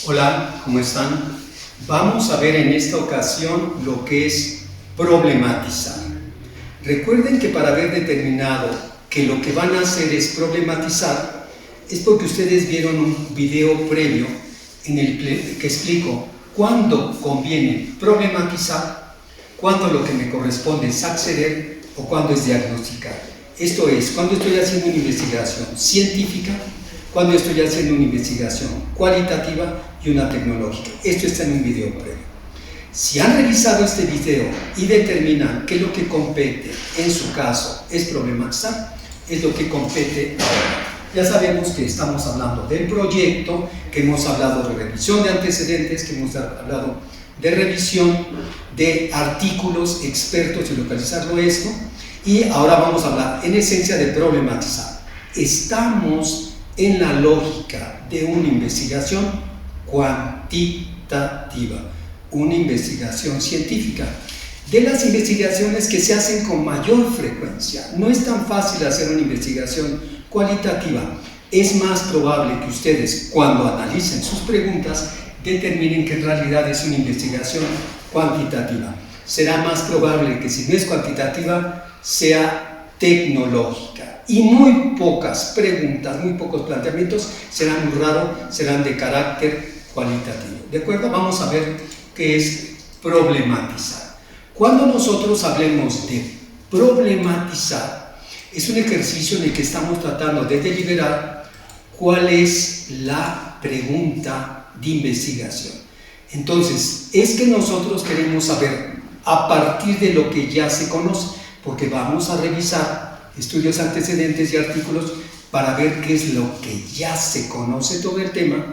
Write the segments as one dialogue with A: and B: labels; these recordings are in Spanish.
A: Hola, ¿cómo están? Vamos a ver en esta ocasión lo que es problematizar. Recuerden que para haber determinado que lo que van a hacer es problematizar, es porque ustedes vieron un video previo en el que explico cuándo conviene problematizar, cuándo lo que me corresponde es acceder o cuándo es diagnosticar. Esto es, cuando estoy haciendo una investigación científica, cuando estoy haciendo una investigación cualitativa y una tecnológica. Esto está en un video previo. Si han revisado este video y determinan que lo que compete en su caso es problematizar, es lo que compete ahora. Ya sabemos que estamos hablando del proyecto, que hemos hablado de revisión de antecedentes, que hemos hablado de revisión de artículos expertos y localizarlo esto, y ahora vamos a hablar en esencia de problematizar. Estamos en la lógica de una investigación cuantitativa, una investigación científica, de las investigaciones que se hacen con mayor frecuencia. No es tan fácil hacer una investigación cualitativa. Es más probable que ustedes, cuando analicen sus preguntas, determinen que en realidad es una investigación cuantitativa. Será más probable que, si no es cuantitativa, sea tecnológica. Y muy pocas preguntas, muy pocos planteamientos serán muy raros, serán de carácter cualitativo. ¿De acuerdo? Vamos a ver qué es problematizar. Cuando nosotros hablemos de problematizar, es un ejercicio en el que estamos tratando de deliberar cuál es la pregunta de investigación. Entonces, es que nosotros queremos saber a partir de lo que ya se conoce, porque vamos a revisar estudios antecedentes y artículos para ver qué es lo que ya se conoce todo el tema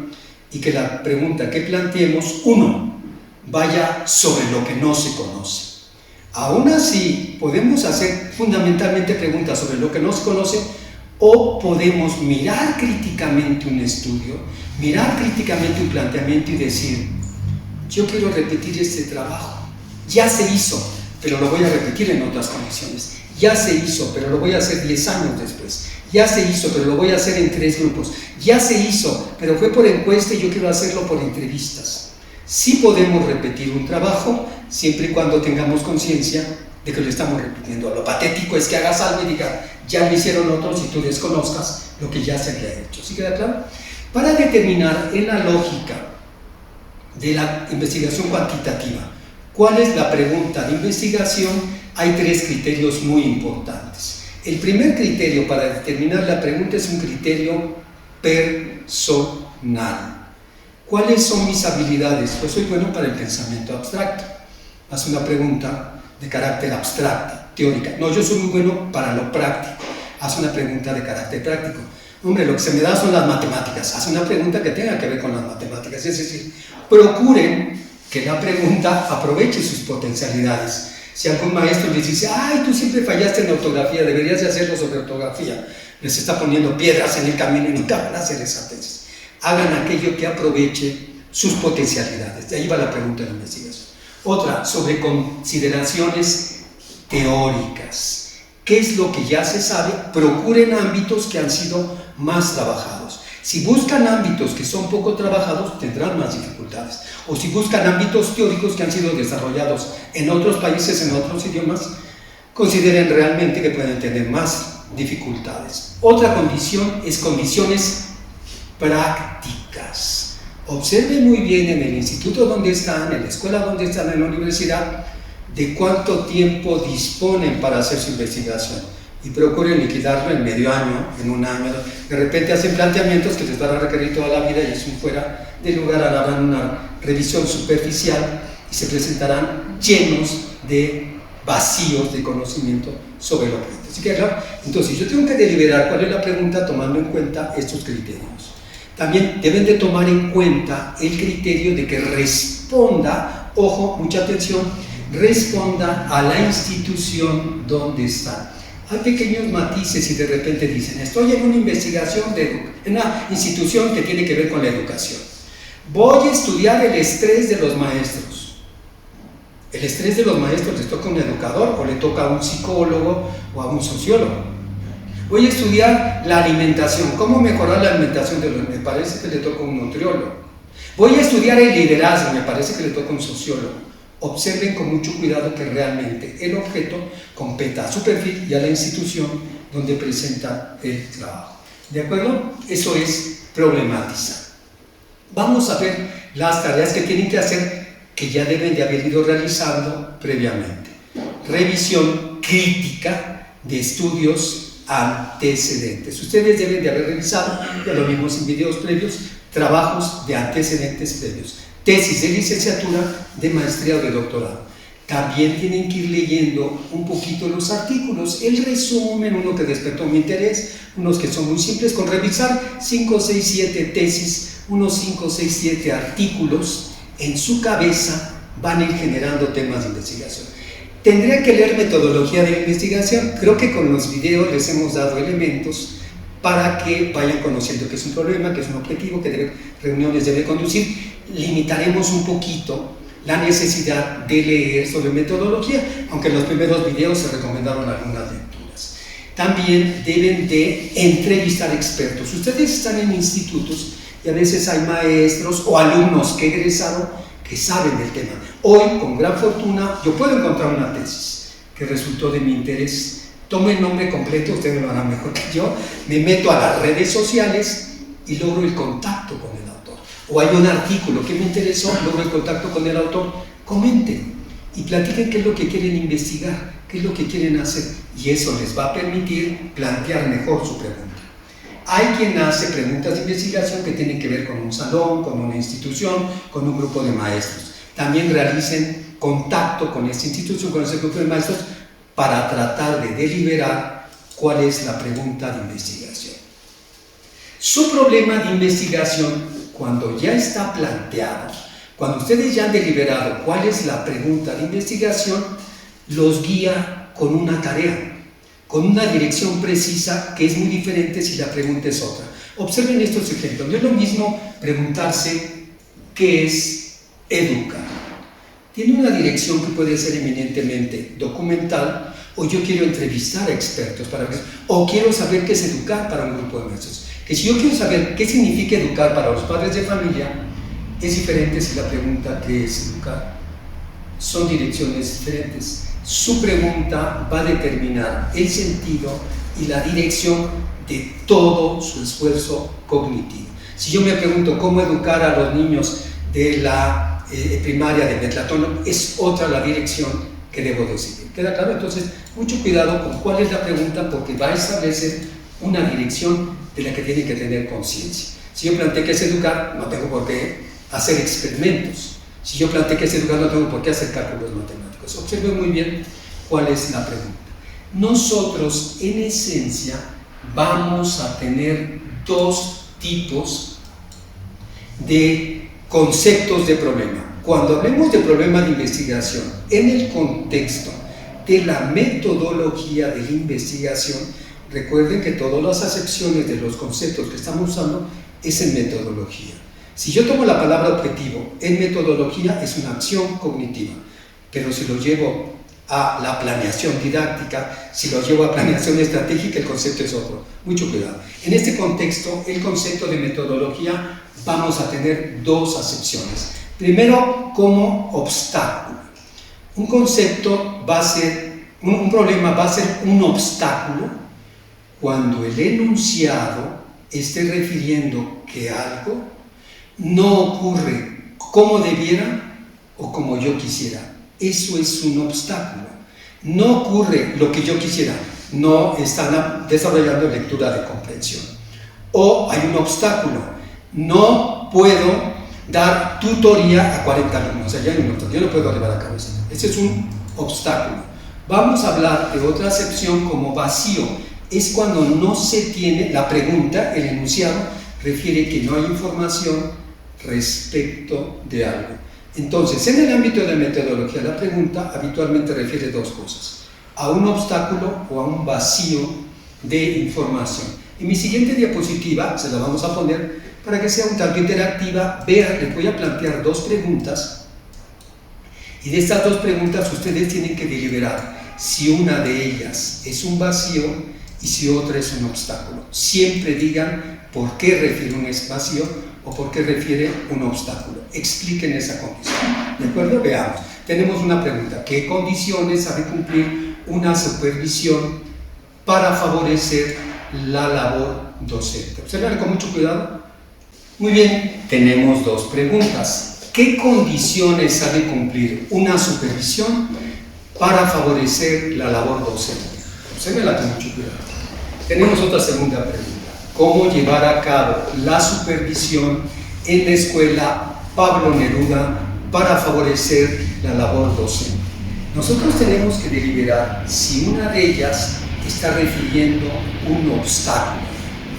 A: y que la pregunta que planteemos, uno, vaya sobre lo que no se conoce. Aún así, podemos hacer fundamentalmente preguntas sobre lo que no se conoce o podemos mirar críticamente un estudio, mirar críticamente un planteamiento y decir, yo quiero repetir este trabajo, ya se hizo, pero lo voy a repetir en otras condiciones. Ya se hizo, pero lo voy a hacer 10 años después. Ya se hizo, pero lo voy a hacer en 3 grupos. Ya se hizo, pero fue por encuesta y yo quiero hacerlo por entrevistas. Sí podemos repetir un trabajo, siempre y cuando tengamos conciencia de que lo estamos repitiendo. Lo patético es que hagas algo y diga, ya lo hicieron otros y tú desconozcas lo que ya se había hecho. ¿Sí queda claro? Para determinar en la lógica de la investigación cuantitativa, ¿cuál es la pregunta de investigación? Hay 3 criterios muy importantes. El primer criterio para determinar la pregunta es un criterio personal. ¿Cuáles son mis habilidades? Pues soy bueno para el pensamiento abstracto. Haz una pregunta de carácter abstracto, teórica. No, yo soy muy bueno para lo práctico. Haz una pregunta de carácter práctico. Hombre, lo que se me da son las matemáticas. Haz una pregunta que tenga que ver con las matemáticas. Es decir, procuren que la pregunta aproveche sus potencialidades. Si algún maestro les dice, ay, tú siempre fallaste en ortografía, deberías de hacerlo sobre ortografía, les está poniendo piedras en el camino y nunca van a hacer esa tesis. Hagan aquello que aproveche sus potencialidades. De ahí va la pregunta de la investigación. Otra, sobre consideraciones teóricas. ¿Qué es lo que ya se sabe? Procuren ámbitos que han sido más trabajados. Si buscan ámbitos que son poco trabajados, tendrán más dificultades. O si buscan ámbitos teóricos que han sido desarrollados en otros países, en otros idiomas, consideren realmente que pueden tener más dificultades. Otra condición es condiciones prácticas. Observen muy bien en el instituto donde están, en la escuela donde están, en la universidad, de cuánto tiempo disponen para hacer su investigación. Y procuren liquidarlo en medio año, en un año. De repente hacen planteamientos que les van a requerir toda la vida y eso fuera de lugar, harán una revisión superficial y se presentarán llenos de vacíos de conocimiento sobre el objeto. ¿Sí queda claro? Entonces, yo tengo que deliberar cuál es la pregunta tomando en cuenta estos criterios. También deben de tomar en cuenta el criterio de que responda, ojo, mucha atención, responda a la institución donde están. Hay pequeños matices y de repente dicen, estoy en una investigación, en una institución que tiene que ver con la educación. Voy a estudiar el estrés de los maestros. ¿El estrés de los maestros les toca a un educador o le toca a un psicólogo o a un sociólogo? Voy a estudiar la alimentación. ¿Cómo mejorar la alimentación de los? Me parece que le toca a un nutriólogo. Voy a estudiar el liderazgo, me parece que le toca a un sociólogo. Observen con mucho cuidado que realmente el objeto competa a su perfil y a la institución donde presenta el trabajo. ¿De acuerdo? Eso es problematizar. Vamos a ver las tareas que tienen que hacer, que ya deben de haber ido realizando previamente. Revisión crítica de estudios antecedentes. Ustedes deben de haber revisado, ya lo vimos en videos previos, trabajos de antecedentes previos, tesis de licenciatura, de maestría o de doctorado. También tienen que ir leyendo un poquito los artículos, el resumen, uno que despertó mi interés, unos que son muy simples, con revisar 5, 6, 7 tesis, unos 5, 6, 7 artículos, en su cabeza van a ir generando temas de investigación. Tendría que leer metodología de la investigación. Creo que con los videos les hemos dado elementos para que vayan conociendo que es un problema, que es un objetivo, que reuniones debe conducir. Limitaremos un poquito la necesidad de leer sobre metodología, aunque en los primeros videos se recomendaron algunas lecturas. También deben de entrevistar expertos. Ustedes están en institutos y a veces hay maestros o alumnos que egresaron que saben del tema. Hoy, con gran fortuna, yo puedo encontrar una tesis que resultó de mi interés. Tomo el nombre completo, ustedes lo harán mejor que yo, me meto a las redes sociales y logro el contacto con el autor. O hay un artículo que me interesó, logro el contacto con el autor, comenten y platiquen qué es lo que quieren investigar, qué es lo que quieren hacer, y eso les va a permitir plantear mejor su pregunta. Hay quien hace preguntas de investigación que tienen que ver con un salón, con una institución, con un grupo de maestros. También realicen contacto con esta institución, con ese grupo de maestros, para tratar de deliberar cuál es la pregunta de investigación. Su problema de investigación, cuando ya está planteado, cuando ustedes ya han deliberado cuál es la pregunta de investigación, los guía con una tarea, con una dirección precisa que es muy diferente si la pregunta es otra. Observen estos ejemplos. No es lo mismo preguntarse qué es educar. Tiene una dirección que puede ser eminentemente documental, o yo quiero entrevistar a expertos para ver, o quiero saber qué es educar para un grupo de maestros. Que si yo quiero saber qué significa educar para los padres de familia, es diferente si la pregunta qué es educar. Son direcciones diferentes. Su pregunta va a determinar el sentido y la dirección de todo su esfuerzo cognitivo. Si yo me pregunto cómo educar a los niños de la primaria de Metlatón, es otra la dirección que debo de seguir. ¿Queda claro? Entonces, mucho cuidado con cuál es la pregunta, porque va a establecer una dirección de la que tiene que tener conciencia. Si yo planteé que es educar, no tengo por qué hacer experimentos. Si yo planteé que es educar, no tengo por qué hacer cálculos matemáticos. Observen muy bien cuál es la pregunta. Nosotros, en esencia, vamos a tener dos tipos de conceptos de problema. Cuando hablemos de problema de investigación, en el contexto de la metodología de la investigación, recuerden que todas las acepciones de los conceptos que estamos usando es en metodología. Si yo tomo la palabra objetivo, en metodología es una acción cognitiva, pero si lo llevo a la planeación didáctica, si lo llevo a planeación estratégica, el concepto es otro. Mucho cuidado. En este contexto, el concepto de metodología, vamos a tener dos acepciones. Primero, como obstáculo. Un concepto va a ser, un problema va a ser un obstáculo cuando el enunciado esté refiriendo que algo no ocurre como debiera o como yo quisiera. Eso es un obstáculo. No ocurre lo que yo quisiera, no están desarrollando lectura de comprensión. O hay un obstáculo, no puedo dar tutoría a 40 alumnos, o sea, ya hay un obstáculo, yo no puedo llevar a cabo eso. Ese es un obstáculo. Vamos a hablar de otra acepción como vacío. Es cuando no se tiene la pregunta, el enunciado refiere que no hay información respecto de algo. Entonces, en el ámbito de la metodología, la pregunta habitualmente refiere dos cosas: a un obstáculo o a un vacío de información. En mi siguiente diapositiva, se la vamos a poner para que sea un tanto interactiva. Vean, les voy a plantear dos preguntas, y de estas dos preguntas ustedes tienen que deliberar si una de ellas es un vacío y si otra es un obstáculo. Siempre digan por qué refiere un vacío o por qué refiere un obstáculo. Expliquen esa condición. ¿De acuerdo? Veamos. Tenemos una pregunta. ¿Qué condiciones ha de cumplir una supervisión para favorecer la labor docente? Observen con mucho cuidado. Muy bien, tenemos dos preguntas. ¿Qué condiciones ha de cumplir una supervisión para favorecer la labor docente? Observenla con mucho cuidado. Tenemos otra segunda pregunta. ¿Cómo llevar a cabo la supervisión en la escuela Pablo Neruda para favorecer la labor docente? Nosotros tenemos que deliberar si una de ellas está refiriendo un obstáculo.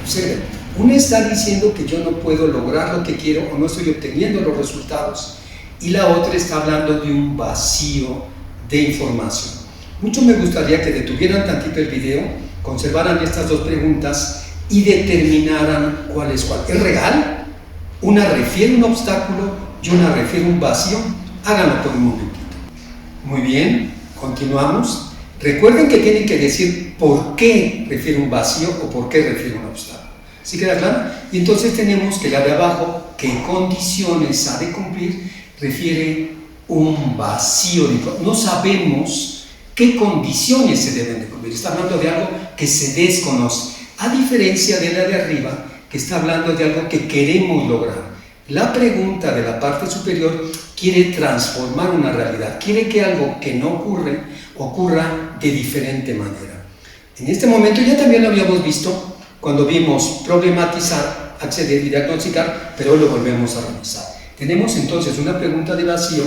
A: Observen, una está diciendo que yo no puedo lograr lo que quiero o no estoy obteniendo los resultados, y la otra está hablando de un vacío de información. Mucho me gustaría que detuvieran tantito el video, conservaran estas dos preguntas y determinaran cuál es cuál. ¿Es real? Una refiere un obstáculo y una refiere un vacío. Háganlo por un momentito. Muy bien, continuamos. Recuerden que tienen que decir por qué refiere un vacío o por qué refiere un obstáculo. ¿Sí queda claro? Y entonces tenemos que la de abajo, qué condiciones ha de cumplir, refiere un vacío. No sabemos qué condiciones se deben de cumplir. Está hablando de algo que se desconoce. A diferencia de la de arriba, que está hablando de algo que queremos lograr. La pregunta de la parte superior quiere transformar una realidad, quiere que algo que no ocurre, ocurra de diferente manera. En este momento ya también lo habíamos visto cuando vimos problematizar, acceder y diagnosticar, pero hoy lo volvemos a revisar. Tenemos entonces una pregunta de vacío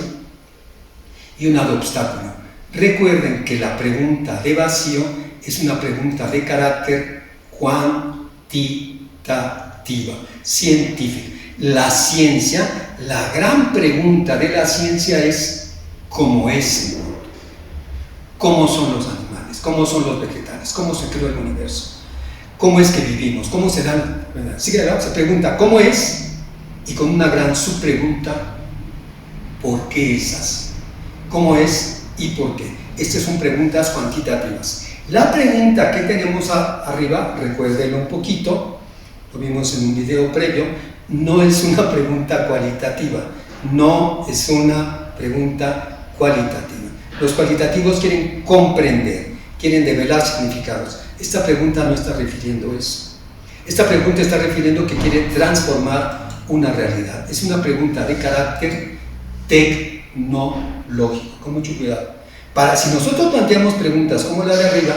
A: y una de obstáculo. Recuerden que la pregunta de vacío es una pregunta de carácter cuantitativa, científica. La ciencia, la gran pregunta de la ciencia es ¿cómo es el mundo? ¿Cómo son los animales? ¿Cómo son los vegetales? ¿Cómo se creó el universo? ¿Cómo es que vivimos? ¿Cómo se dan? Así que se pregunta ¿cómo es? Y con una gran subpregunta ¿por qué es así? ¿Cómo es y por qué? Estas son preguntas cuantitativas. La pregunta que tenemos arriba, recuérdenlo un poquito, lo vimos en un video previo, no es una pregunta cualitativa, no es una pregunta cualitativa. Los cualitativos quieren comprender, quieren develar significados. Esta pregunta no está refiriendo eso. Esta pregunta está refiriendo que quiere transformar una realidad. Es una pregunta de carácter tecnológico, con mucho cuidado. Si nosotros planteamos preguntas como la de arriba,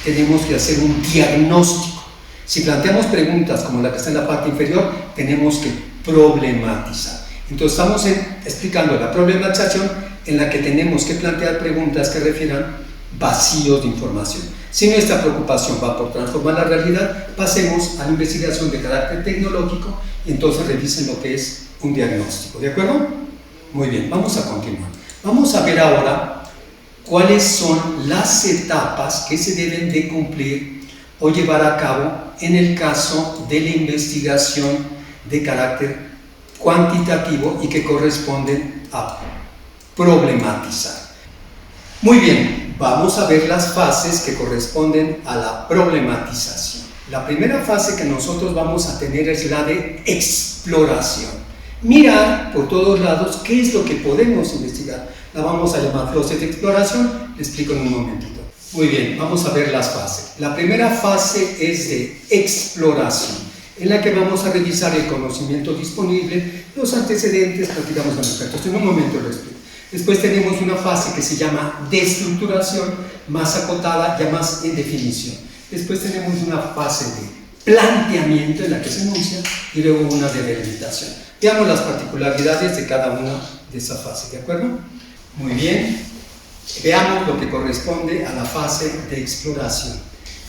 A: tenemos que hacer un diagnóstico. Si planteamos preguntas como la que está en la parte inferior, tenemos que problematizar. Entonces estamos explicando la problematización en la que tenemos que plantear preguntas que refieran vacíos de información. Si nuestra preocupación va por transformar la realidad, pasemos a la investigación de carácter tecnológico y entonces revisen lo que es un diagnóstico. ¿De acuerdo? Muy bien, vamos a continuar. Vamos a ver ahora cuáles son las etapas que se deben de cumplir o llevar a cabo en el caso de la investigación de carácter cuantitativo y que corresponden a problematizar. Muy bien, vamos a ver las fases que corresponden a la problematización. La primera fase que nosotros vamos a tener es la de exploración. Mirar por todos lados qué es lo que podemos investigar. La vamos a llamar fase de exploración, le explico en un momentito. Muy bien, vamos a ver las fases. La primera fase es de exploración, en la que vamos a revisar el conocimiento disponible, los antecedentes, platicamos al respecto. En un momento lo explico. Después tenemos una fase que se llama de estructuración, más acotada, ya más en definición. Después tenemos una fase de planteamiento en la que se enuncia y luego una de delimitación. Veamos las particularidades de cada una de esas fases, ¿de acuerdo? Muy bien, veamos lo que corresponde a la fase de exploración.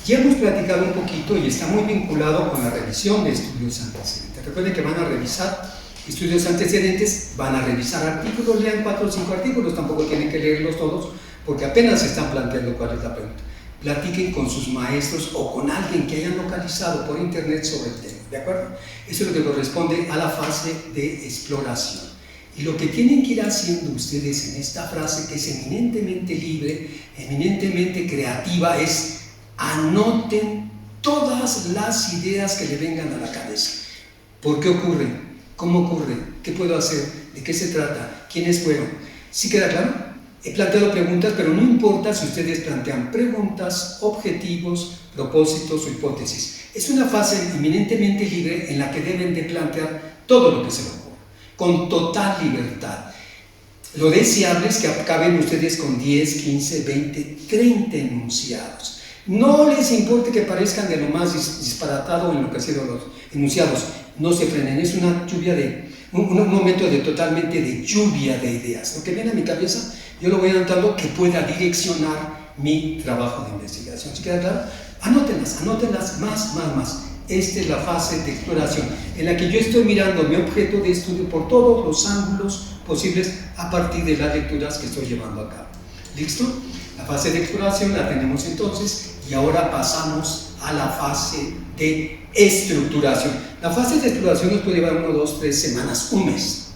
A: Ya hemos platicado un poquito y está muy vinculado con la revisión de estudios antecedentes. Recuerden que van a revisar estudios antecedentes, van a revisar artículos, lean 4 o 5 artículos, tampoco tienen que leerlos todos porque apenas se están planteando cuál es la pregunta. Platiquen con sus maestros o con alguien que hayan localizado por internet sobre el tema, ¿de acuerdo? Eso es lo que corresponde a la fase de exploración. Y lo que tienen que ir haciendo ustedes en esta frase, que es eminentemente libre, eminentemente creativa, es anoten todas las ideas que le vengan a la cabeza. ¿Por qué ocurre? ¿Cómo ocurre? ¿Qué puedo hacer? ¿De qué se trata? ¿Quiénes fueron? ¿Sí queda claro? He planteado preguntas, pero no importa si ustedes plantean preguntas, objetivos, propósitos o hipótesis. Es una fase eminentemente libre en la que deben de plantear todo lo que se les ocurra, con total libertad. Lo deseable es que acaben ustedes con 10, 15, 20, 30 enunciados. No les importe que parezcan de lo más disparatado o enloquecidos los enunciados. No se frenen, es una lluvia un momento totalmente de lluvia de ideas. Lo que viene a mi cabeza, yo lo voy anotando que pueda direccionar mi trabajo de investigación. ¿Sí queda claro? Anótenlas más. Esta es la fase de exploración en la que yo estoy mirando mi objeto de estudio por todos los ángulos posibles a partir de las lecturas que estoy llevando a cabo. ¿Listo? La fase de exploración la tenemos entonces y ahora pasamos a la fase de estructuración. La fase de exploración nos puede llevar 1, 2, 3 semanas, un mes.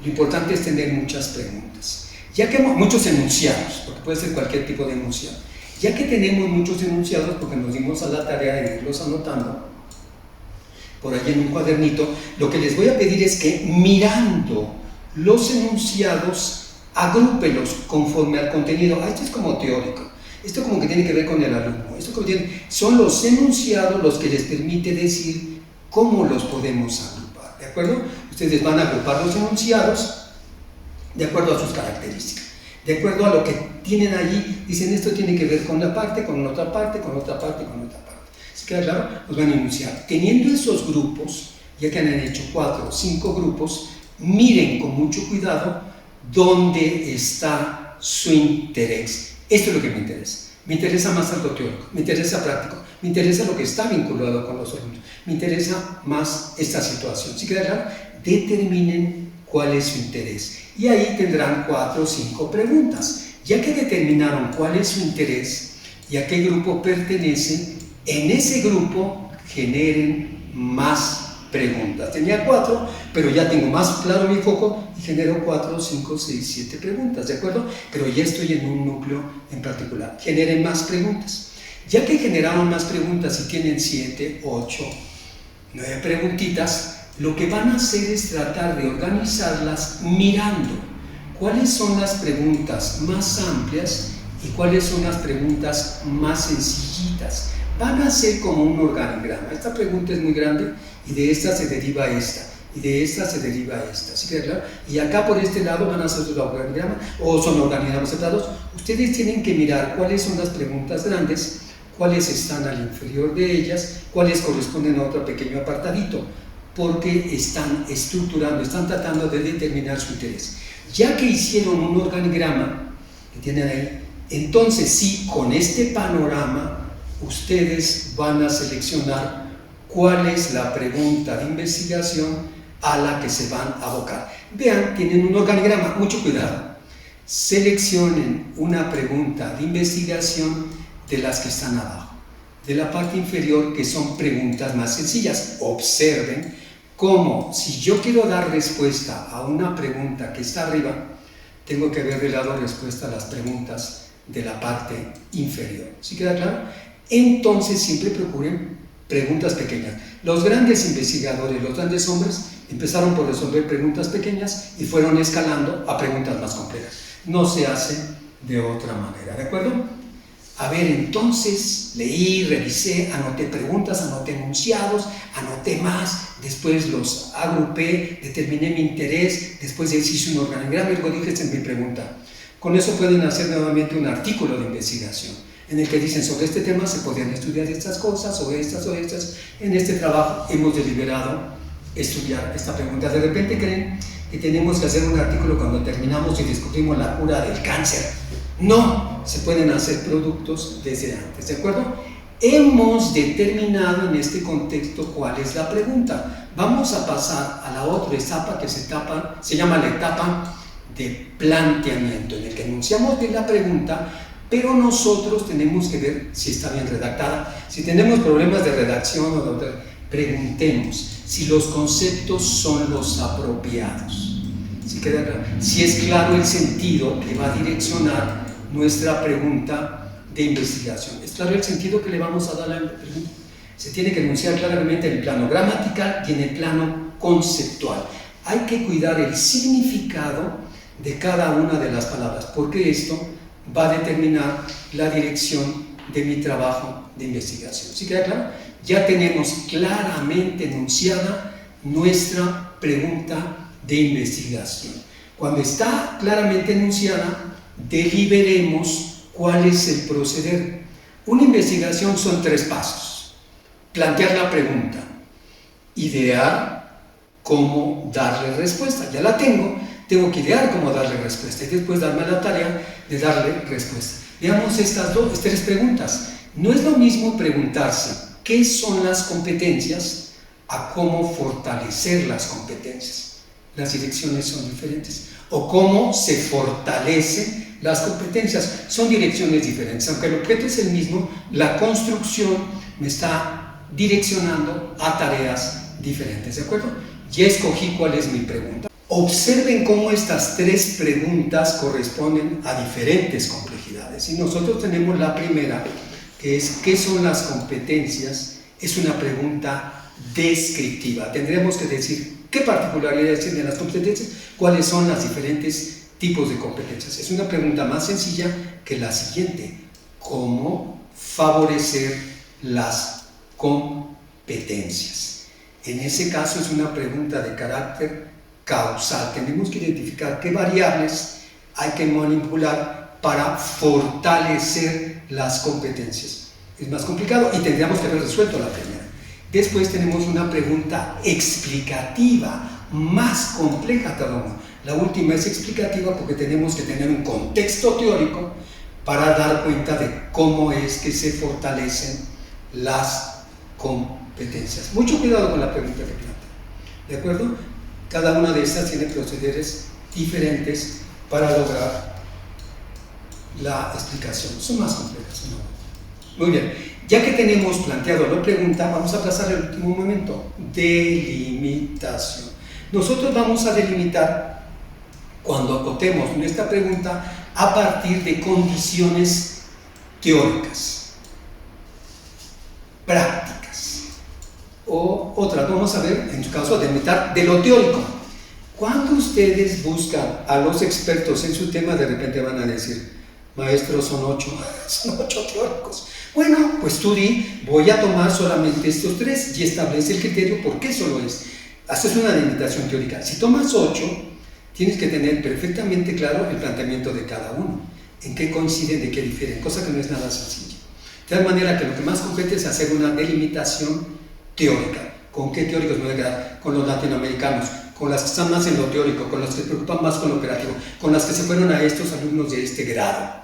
A: Lo importante es tener muchas preguntas, ya que muchos enunciados, porque puede ser cualquier tipo de enunciado. Ya que tenemos muchos enunciados, porque nos dimos a la tarea de irlos anotando por ahí en un cuadernito, lo que les voy a pedir es que mirando los enunciados, agrúpelos conforme al contenido. Esto es como teórico, esto como que tiene que ver con el alumno. Son los enunciados los que les permite decir cómo los podemos agrupar, ¿de acuerdo? Ustedes van a agrupar los enunciados de acuerdo a sus características, de acuerdo a lo que tienen allí. Dicen, esto tiene que ver con la parte, con otra parte, con otra parte, con otra parte. ¿Sí queda claro? Los van a enunciar. Teniendo esos grupos, ya que han hecho 4 o 5 grupos, miren con mucho cuidado dónde está su interés. Esto es lo que me interesa. Me interesa más algo teórico, me interesa práctico, me interesa lo que está vinculado con los alumnos, me interesa más esta situación. ¿Sí queda claro? Determinen cuál es su interés. Y ahí tendrán 4 o 5 preguntas. Ya que determinaron cuál es su interés y a qué grupo pertenece, en ese grupo generen más preguntas. Tenía 4, pero ya tengo más claro mi foco y genero 4, 5, 6, 7 preguntas, ¿de acuerdo? Pero ya estoy en un núcleo en particular. Generen más preguntas. Ya que generaron más preguntas y tienen 7, 8, 9 preguntitas, lo que van a hacer es tratar de organizarlas mirando cuáles son las preguntas más amplias y cuáles son las preguntas más sencillitas. Van a ser como un organigrama. Esta pregunta es muy grande y de esta se deriva esta, y de esta se deriva esta. ¿Sí queda claro? Y acá por este lado van a ser otro organigrama, o son organigramas separados. Ustedes tienen que mirar cuáles son las preguntas grandes, cuáles están al inferior de ellas, cuáles corresponden a otro pequeño apartadito, porque están estructurando, están tratando de determinar su interés. Ya que hicieron un organigrama que tienen ahí, entonces sí, con este panorama ustedes van a seleccionar cuál es la pregunta de investigación a la que se van a abocar. Vean, tienen un organigrama, mucho cuidado. Seleccionen una pregunta de investigación de las que están abajo, de la parte inferior, que son preguntas más sencillas. Observen cómo, si yo quiero dar respuesta a una pregunta que está arriba, tengo que haberle dado respuesta a las preguntas de la parte inferior. ¿Sí queda claro? Entonces siempre procuren preguntas pequeñas. Los grandes investigadores, los grandes hombres, empezaron por resolver preguntas pequeñas y fueron escalando a preguntas más complejas. No se hace de otra manera, ¿de acuerdo? A ver, entonces leí, revisé, anoté preguntas, anoté enunciados, anoté más, después los agrupé, determiné mi interés, después hice un organigrama y luego dije, esta es mi pregunta. Con eso pueden hacer nuevamente un artículo de investigación en el que dicen, sobre este tema se podrían estudiar estas cosas o estas o estas. En este trabajo hemos deliberado estudiar esta pregunta. De repente creen que tenemos que hacer un artículo cuando terminamos y descubrimos la cura del cáncer. No, se pueden hacer productos desde antes, ¿de acuerdo? Hemos determinado en este contexto cuál es la pregunta. Vamos a pasar a la otra etapa que se llama la etapa de planteamiento, en el que enunciamos bien la pregunta, pero nosotros tenemos que ver si está bien redactada. Si tenemos problemas de redacción o de preguntemos si los conceptos son los apropiados. ¿Sí queda claro? Si es claro el sentido que va a direccionar nuestra pregunta de investigación. ¿Es claro el sentido que le vamos a dar a la pregunta? Se tiene que enunciar claramente en el plano gramatical y en el plano conceptual. hay que cuidar el significado de cada una de las palabras, porque esto va a determinar la dirección de mi trabajo de investigación. ¿Sí queda claro? Ya tenemos claramente enunciada nuestra pregunta de investigación. Cuando está claramente enunciada, deliberemos cuál es el proceder. Una investigación son 3 pasos. Plantear la pregunta, idear cómo darle respuesta. Ya la tengo que idear cómo darle respuesta y después darme la tarea de darle respuesta. Veamos estas 3 preguntas. No es lo mismo preguntarse qué son las competencias a cómo fortalecer las competencias. Las direcciones son diferentes. O cómo se fortalecen las competencias. Son direcciones diferentes. Aunque el objeto es el mismo, la construcción me está direccionando a tareas diferentes. ¿De acuerdo? Ya escogí cuál es mi pregunta. Observen cómo estas 3 preguntas corresponden a diferentes complejidades. Y nosotros tenemos la primera, que es ¿qué son las competencias? Es una pregunta descriptiva. Tendremos que decir qué particularidades tienen las competencias, cuáles son los diferentes tipos de competencias. Es una pregunta más sencilla que la siguiente: ¿cómo favorecer las competencias? En ese caso es una pregunta de carácter causal. Tenemos que identificar qué variables hay que manipular para fortalecer las competencias. Es más complicado y tendríamos que haber resuelto la primera. Después tenemos una pregunta explicativa, más compleja cada una. La última es explicativa porque tenemos que tener un contexto teórico para dar cuenta de cómo es que se fortalecen las competencias. Mucho cuidado con la pregunta que planteo. ¿De acuerdo? Cada una de estas tiene procederes diferentes para lograr la explicación. Son más complejas, ¿no? Muy bien, ya que tenemos planteado la pregunta, vamos a pasar al último momento: delimitación. Nosotros vamos a delimitar cuando acotemos nuestra pregunta a partir de condiciones teóricas, prácticas. O otras, vamos a ver, en su caso, delimitar de lo teórico. Cuando ustedes buscan a los expertos en su tema, de repente van a decir: maestros, son 8 teóricos. Bueno, pues tú voy a tomar solamente estos 3 y establece el criterio por qué solo es. Haces una delimitación teórica. Si tomas 8, tienes que tener perfectamente claro el planteamiento de cada uno, en qué coinciden, de qué difieren, cosa que no es nada sencilla. De tal manera que lo que más compete es hacer una delimitación teórica. ¿Con qué teóricos me voy a quedar? Con los latinoamericanos, con las que están más en lo teórico, con las que se preocupan más con lo operativo, con las que se fueron a estos alumnos de este grado.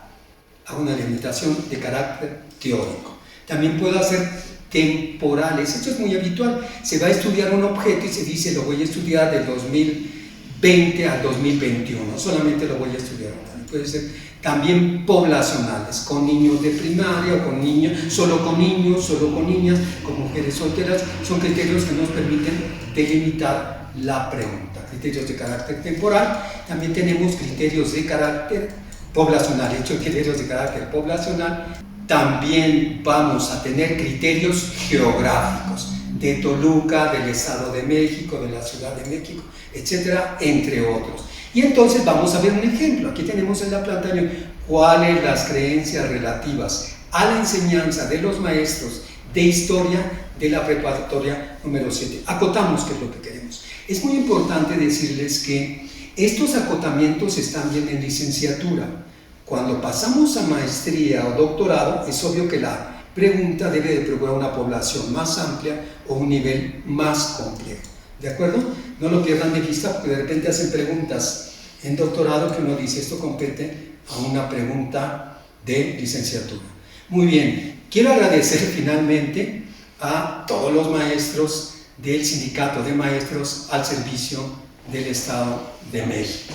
A: Hago una delimitación de carácter teórico. También puedo hacer temporales. Esto es muy habitual. Se va a estudiar un objeto y se dice: lo voy a estudiar del 2020 al 2021. Solamente lo voy a estudiar. Puede ser también poblacionales, con niños de primaria o con niños, solo con niños, solo con niñas, con mujeres solteras. Son criterios que nos permiten delimitar la pregunta. Criterios de carácter temporal. También tenemos criterios de carácter poblacional. Estos criterios de carácter poblacional. También vamos a tener criterios geográficos, de Toluca, del Estado de México, de la Ciudad de México, etcétera, entre otros. Y entonces vamos a ver un ejemplo. Aquí tenemos en la pantalla cuáles las creencias relativas a la enseñanza de los maestros de historia de la preparatoria número 7. Acotamos qué es lo que queremos. Es muy importante decirles que estos acotamientos están bien en licenciatura. Cuando pasamos a maestría o doctorado, es obvio que la pregunta debe de procurar una población más amplia o un nivel más complejo. ¿De acuerdo? No lo pierdan de vista, porque de repente hacen preguntas en doctorado que uno dice: esto compete a una pregunta de licenciatura. Muy bien, quiero agradecer finalmente a todos los maestros del Sindicato de Maestros al servicio del Estado de México.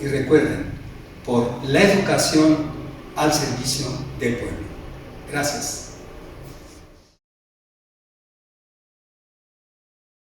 A: Y recuerden, por la educación al servicio del pueblo. Gracias.